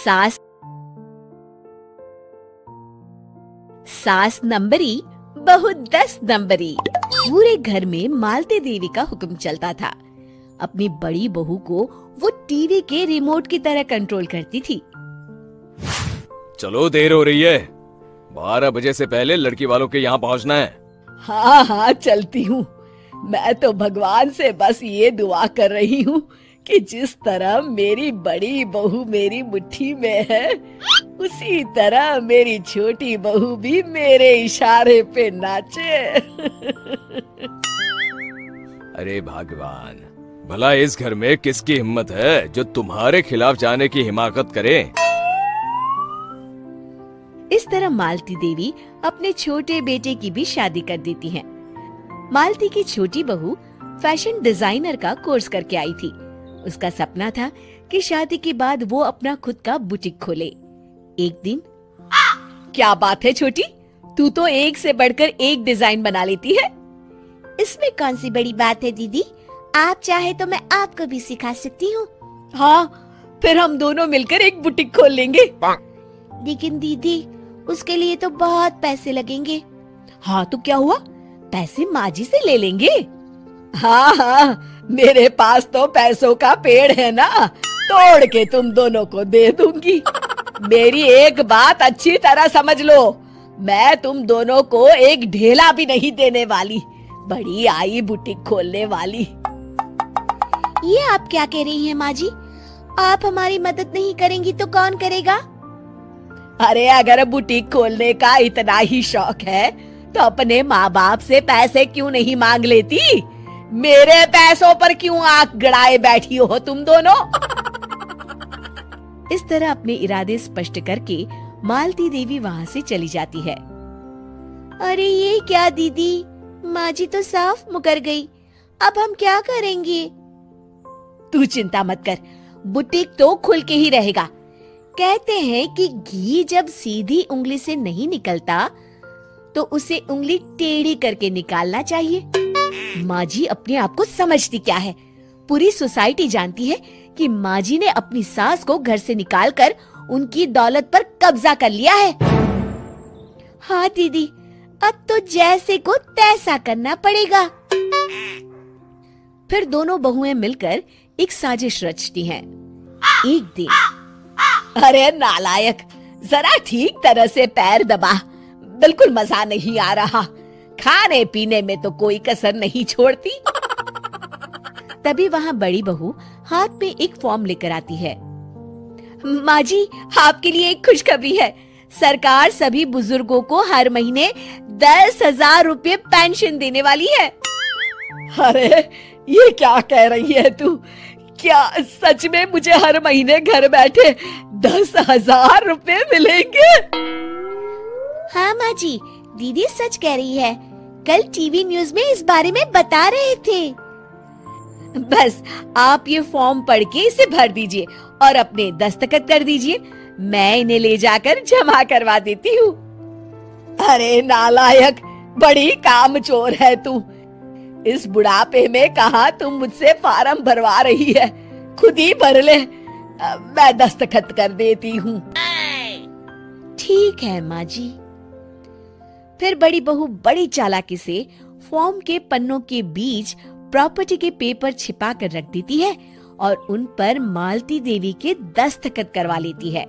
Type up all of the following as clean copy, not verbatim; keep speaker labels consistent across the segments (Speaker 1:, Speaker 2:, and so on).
Speaker 1: सास सास नंबरी बहू 10 नंबरी। पूरे घर में मालती देवी का हुक्म चलता था। अपनी बड़ी बहू को वो टीवी के रिमोट की तरह कंट्रोल करती थी।
Speaker 2: चलो देर हो रही है, 12 बजे से पहले लड़की वालों के यहाँ पहुँचना है।
Speaker 3: हाँ हाँ चलती हूँ। मैं तो भगवान से बस ये दुआ कर रही हूँ कि जिस तरह मेरी बड़ी बहू मेरी मुट्ठी में है, उसी तरह मेरी छोटी बहू भी मेरे इशारे पे नाचे।
Speaker 2: अरे भगवान, भला इस घर में किसकी हिम्मत है जो तुम्हारे खिलाफ जाने की हिमाकत करे।
Speaker 1: इस तरह मालती देवी अपने छोटे बेटे की भी शादी कर देती हैं। मालती की छोटी बहू फैशन डिजाइनर का कोर्स करके आई थी। उसका सपना था कि शादी के बाद वो अपना खुद का बुटीक खोले। एक दिन,
Speaker 3: क्या बात है छोटी, तू तो एक से बढ़कर एक डिजाइन बना लेती है।
Speaker 4: इसमें कौन सी बड़ी बात है दीदी, आप चाहे तो मैं आपको भी सिखा सकती हूँ।
Speaker 3: हाँ, फिर हम दोनों मिलकर एक बुटीक खोल लेंगे।
Speaker 4: लेकिन दीदी, उसके लिए तो बहुत पैसे लगेंगे।
Speaker 3: हाँ तो क्या हुआ, पैसे माँ जी से ले लेंगे। हाँ हाँ, मेरे पास तो पैसों का पेड़ है ना, तोड़ के तुम दोनों को दे दूंगी। मेरी एक बात अच्छी तरह समझ लो, मैं तुम दोनों को एक ढेला भी नहीं देने वाली। बड़ी आई बुटीक खोलने वाली।
Speaker 4: ये आप क्या कह रही हैं माँ जी? आप हमारी मदद नहीं करेंगी तो कौन करेगा?
Speaker 3: अरे अगर बुटीक खोलने का इतना ही शौक है तो अपने माँ बाप से पैसे क्यों नहीं मांग लेती? मेरे पैसों पर क्यों आंख गड़ाए बैठी हो तुम दोनों?
Speaker 1: इस तरह अपने इरादे स्पष्ट करके मालती देवी वहाँ से चली जाती है।
Speaker 4: अरे ये क्या दीदी, माँ जी तो साफ मुकर गई। अब हम क्या करेंगे?
Speaker 3: तू चिंता मत कर, बुटीक तो खुल के ही रहेगा।
Speaker 1: कहते हैं कि घी जब सीधी उंगली से नहीं निकलता तो उसे उंगली टेढ़ी करके निकालना चाहिए। माँ जी अपने आप को समझती क्या है? पूरी सोसाइटी जानती है कि माँ जी ने अपनी सास को घर से निकालकर उनकी दौलत पर कब्जा कर लिया है।
Speaker 4: हाँ दीदी, अब तो जैसे को तैसा करना पड़ेगा।
Speaker 1: फिर दोनों बहुएं मिलकर एक साजिश रचती हैं। एक दिन,
Speaker 3: अरे नालायक, जरा ठीक तरह से पैर दबा, बिल्कुल मजा नहीं आ रहा। खाने पीने में तो कोई कसर नहीं छोड़ती।
Speaker 1: तभी वहाँ बड़ी बहू हाथ में एक फॉर्म लेकर आती है।
Speaker 3: माँ जी, आपके लिए एक खुशखबरी है। सरकार सभी बुजुर्गों को हर महीने 10,000 रुपये पेंशन देने वाली है। अरे ये क्या कह रही है तू? क्या सच में मुझे हर महीने घर बैठे 10,000 रुपये मिलेंगे?
Speaker 4: हाँ माँ जी, दीदी सच कह रही है। कल टीवी न्यूज में इस बारे में बता रहे थे।
Speaker 3: बस आप ये फॉर्म पढ़ के इसे भर दीजिए और अपने दस्तखत कर दीजिए। मैं इन्हें ले जाकर जमा करवा देती हूँ। अरे नालायक, बड़ी कामचोर है तू। इस बुढ़ापे में कहाँ तुम मुझसे फार्म भरवा रही है? खुद ही भर ले, मैं दस्तखत कर देती हूँ।
Speaker 1: ठीक है माँ जी। फिर बड़ी बहू बड़ी चालाकी से फॉर्म के पन्नों के बीच प्रॉपर्टी के पेपर छिपा कर रख देती है और उन पर मालती देवी के दस्तखत करवा लेती है।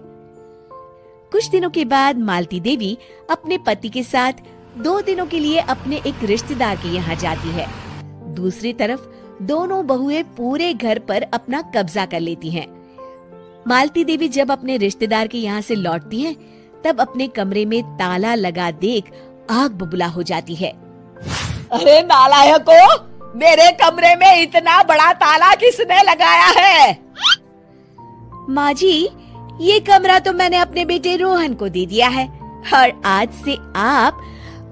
Speaker 1: कुछ दिनों के बाद मालती देवी अपने पति के साथ 2 दिनों के लिए अपने एक रिश्तेदार के यहाँ जाती है। दूसरी तरफ दोनों बहुएं पूरे घर पर अपना कब्जा कर लेती हैं। मालती देवी जब अपने रिश्तेदार के यहाँ से लौटती हैं, तब अपने कमरे में ताला लगा देख आग बबूला हो जाती है।
Speaker 3: अरे नालायको, मेरे कमरे में इतना बड़ा ताला किसने लगाया है?
Speaker 1: माँ जी, ये कमरा तो मैंने अपने बेटे रोहन को दे दिया है और आज से आप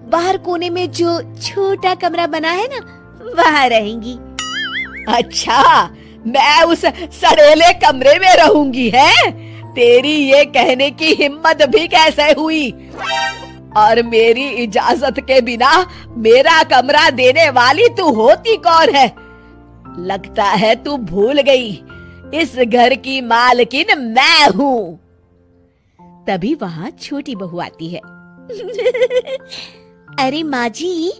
Speaker 1: बाहर कोने में जो छोटा कमरा बना है ना, वहाँ रहेंगी।
Speaker 3: अच्छा, मैं उस सड़ेले कमरे में रहूंगी है? तेरी ये कहने की हिम्मत भी कैसे हुई? और मेरी इजाजत के बिना मेरा कमरा देने वाली तू होती कौन है? लगता है तू भूल गई, इस घर की मालकिन मैं हूँ।
Speaker 1: तभी वहाँ छोटी बहू आती है।
Speaker 4: अरे माँ जी,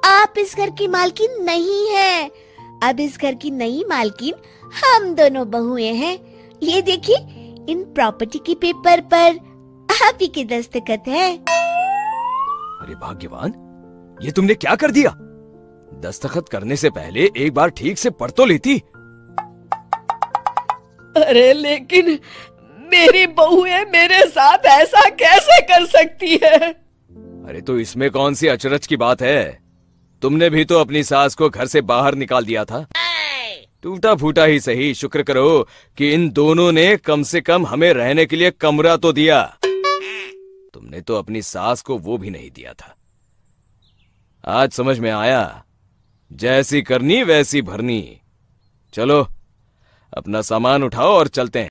Speaker 4: आप इस घर की मालकिन नहीं है। अब इस घर की नई मालकिन हम दोनों बहुएं हैं। ये देखिए, इन प्रॉपर्टी के पेपर पर आप ही के दस्तखत है।
Speaker 2: अरे भाग्यवान, ये तुमने क्या कर दिया? दस्तखत करने से पहले एक बार ठीक से पढ़ तो लेती।
Speaker 3: अरे लेकिन मेरी बहुएं मेरे साथ ऐसा कैसे कर सकती है?
Speaker 2: अरे तो इसमें कौन सी अचरज की बात है? तुमने भी तो अपनी सास को घर से बाहर निकाल दिया था। टूटा फूटा ही सही, शुक्र करो कि इन दोनों ने कम से कम हमें रहने के लिए कमरा तो दिया। तुमने तो अपनी सास को वो भी नहीं दिया था। आज समझ में आया, जैसी करनी वैसी भरनी। चलो अपना सामान उठाओ और चलते हैं।